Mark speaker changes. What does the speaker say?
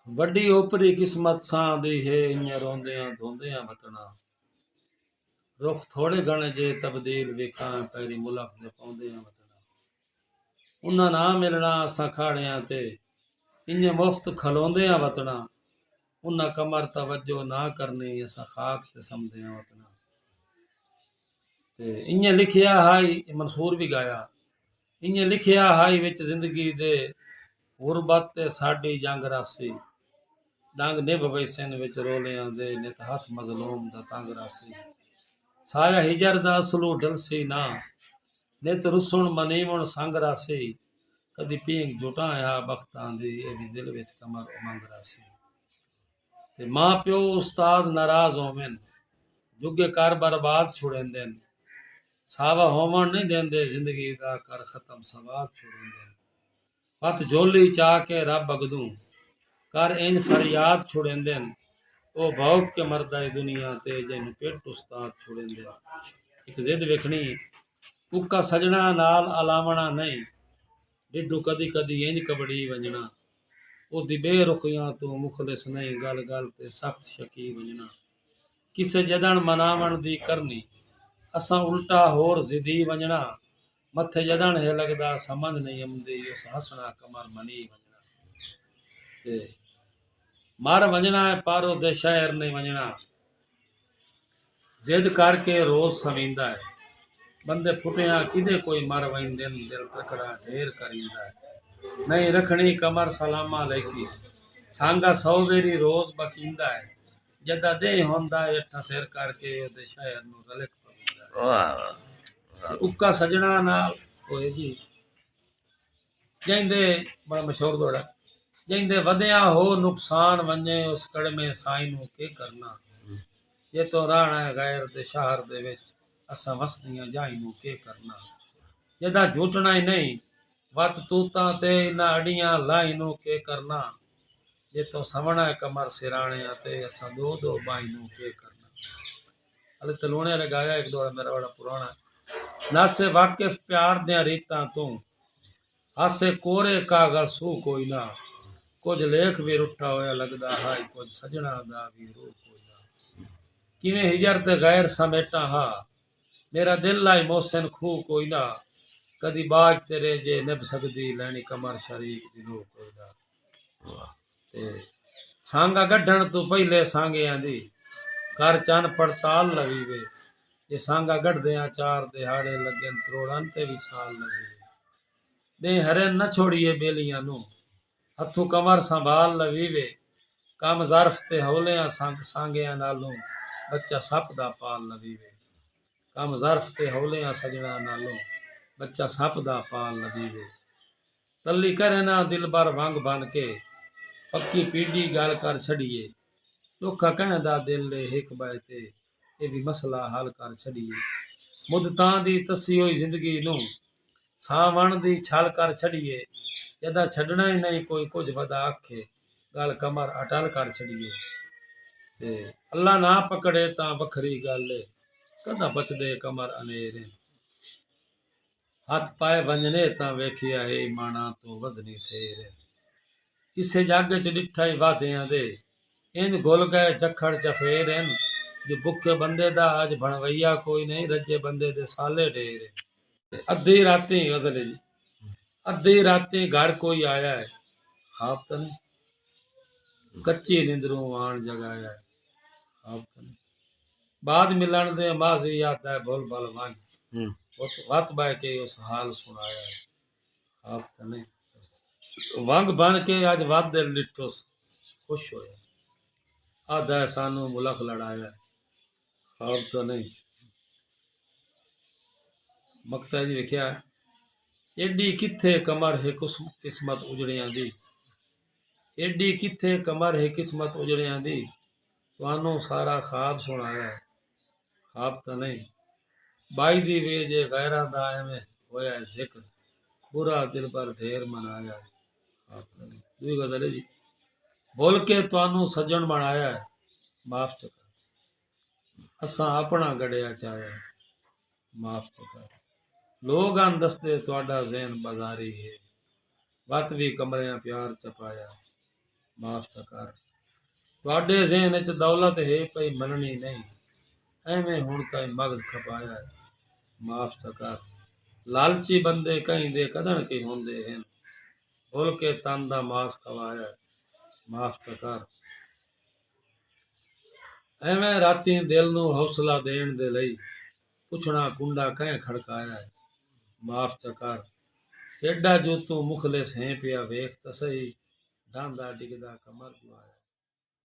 Speaker 1: वड्डी ओपरी किस्मत सां दी है इं रोंदियां धोंदियां वतना रुख थोड़े घणे जे तब्दील वेखां पहिरीं मुल्क दे पौंदियां वतना उन्हां ना मिलना असां खाड़ियां ते इं मुफ्त खलोंदियां वतना उन्हां कमर तवज्जो ना करनी असां खाक ते समदियां वतना ते इं लिखिया हाई मंसूर भी गाया इं लिखिया हाई विच जिंदगी दे गुरबत ते साडी जंग रासी डंग निभ वैसन विच रोलियां दे नित हथ मजलूम दा तंग रासी साया हिजर दा असलू ढलसी ना नित रुसण मनीवण संग रासी कदी पींग जुटाया बख्तां दी ए भी दिल विच कमर उमंग रासी ते मां प्यो उस्ताद नाराज होवन जुगे कर बर्बाद छुड़ेंदे सावा होवण नहीं देंदे जिंदगी दा कर खत्म सवाब छुड़ेंदे पत झोली चा के रब अगदूं कर इंज फरियाद छुड़ेंदे ओ भौक के मरदा दुनिया ते जिन पिट उस्ताद छुड़ेंदे एक जिद वेखनी उका सजना नाल अलावना नहीं डिडू कदी कदी इंज कबड़ी वंजना ओ दिबे रुखियां तू मुखलिस नहीं गल गल ते सख्त शकी वंजना किसे जदन मनावण दी करनी असां उल्टा होर जिदी वंजना मथे जदन है लगदा समझ नहीं आंदी उस हसना कमर मनी वंजना ते मर वंजना है पारो दे शहर नहीं वंजना जिद करके रोज सवींदा है बंदे फुटिया किदे कोई मर वहींदे दिल तकड़ा ढेर करींदा है नहीं रखनी कमर सलामा लेकी सांगा सौ वेरी रोज बकींदा है जदा दे होंदा है अठा सिर करके ओदे शहर नू रलिक पवींदा
Speaker 2: वाह
Speaker 1: है
Speaker 2: वाह
Speaker 1: ते उक्का सजना नाल होए जी जैंदे बड़ा मशहूर दौड़ा जैंदे वधिया हो नुकसान वंजे उस कड़मे साईं नू के करना ये तो रहना है गैर दे शहर दे विच असां वसदियां जाई नू के करना जदा झूठना ही नहीं वत तूतां ते इन्हां अड़ियां लाई नू के करना जे तो सवना है कमर सिराने ते असां दो दो बाई नू के करना हले तलूने लगाया एक दौड़ा मेरा बड़ा पुराना नासे वाकिफ प्यार दियां रीतां तू हासे कोरे कागज सू कोई ना कुछ लेख भी रुठा होया लगदा हाई कुछ सजना दा भी रूह कोई ना किवें हिजर ते गैर समेटा हा मेरा दिल लाई मोहसिन खूह कोई ना कदी बाज तेरे जे निभ सकदी लैनी कमर शरीक दी रूह कोई ना ते सांगा गढ़ण तू पहले सांगियां दी कर चन पड़ताल लवी वे ये सांगा गढ़दियां चार दिहाड़े लगन त्रोड़न ते भी साल लवी वे दे हरे न छोड़िए बेलियां नू हथू कमर संभाल लवी वे कम ज़र्फ ते हौलियां सांगियां नालों बच्चा सप दा पाल लवी वे कम ज़र्फ ते हौलियां सजना नालों बच्चा सप दा पाल लवी वे तली करे ना दिल भर वंग बन के पक्की पीढ़ी गल कर छड़िए चोखा कहंदा दिल ले हिक बाय ते ये भी मसला हल कर छड़िए मुद्दतां दी तसी होई जिंदगी नू सावण दी छल कर छड़िए जदा छड़ना ही नहीं कोई कुछ वदा आखे गल कमर अटल कर छड़िए ते अल्लाह ना पकड़े तां वखरी गल है कदा बचदे कमर अनेरे हथ पाए वंजने तां वेखिया है माना तो वजनी सेर इसे जग च डिठा ही वादियां दे इंज घुल गए झखड़ चफेर जो भुखे बंदे दा अज भणवैया कोई नहीं रजे बंदे दे साले ढेर अद्धी राती गजल है जी अद्धी राती घर कोई आया है खाब तो नहीं कच्ची निंदरों आन जगाया है खाब तो नहीं बाद मिलन दे माजी याद है भुल भल वन वत बह के उस हाल सुनाया है खाब तो नहीं वंग बन के अज वध दिल डिठो खुश होया आधा सानू मुलक लड़ाया है खाब तो नहीं मकता जी लिखिया एडी किथे कमर है किस्मत उजड़ियां दी एडी किथे कमर है किस्मत उजड़ियां दी तुहानू सारा ख्वाब सुनाया है ख्वाब तो नहीं बाई दी वे जे गैरा दा एवें होया है जिक्र बुरा दिल पर ढेर मनाया है ख्वाब तो नहीं दूई गजल है जी बोल के तुहानू सज्जन बनाया है माफ चकर असां अपना गड़िया चाया है माफ चकर लोग आन दसदे तुहाडा ज़हन बाजारी है वत भी कमरियां प्यार चपाया माफ च कर ਤੁਹਾਡੇ ਜ਼ਿਹਨ ਚ ਦੌਲਤ ਹੈ ਪਈ ਮੰਨਣੀ ਨਹੀਂ ਐਵੇਂ ਹੁਣ ਤਾਈਂ ਮਗਜ਼ ਖਪਾਇਆ ਹੈ ਮਾਫ च कर ਲਾਲਚੀ ਬੰਦੇ ਕਹੀਂ ਦੇ ਕਦਣ ਕੇ ਹੁੰਦੇ ਹਨ ਭੁੱਲ ਕੇ ਤਨ ਦਾ ਮਾਸ ਖਵਾਇਆ ਹੈ ਮਾਫ च कर ਐਵੇਂ ਰਾਤੀ ਦਿਲ ਨੂੰ ਹੌਸਲਾ ਦੇਣ ਦੇ ਲਈ ਪੁੱਛਣਾ ਕੁੰਡਾ ਕਹਿ ਖੜਕਾਇਆ ਹੈ ਮਾਫ च कर ਏਡਾ ਜੋ ਤੂੰ ਮੁਖਲਿਸ ਹੈ ਪਿਆ ਵੇਖ ਤਾਂ ਸਹੀ ਡਾਂਦਾ ਡਿੱਗਦਾ ਕਮਰ ਜੁਆਇਆ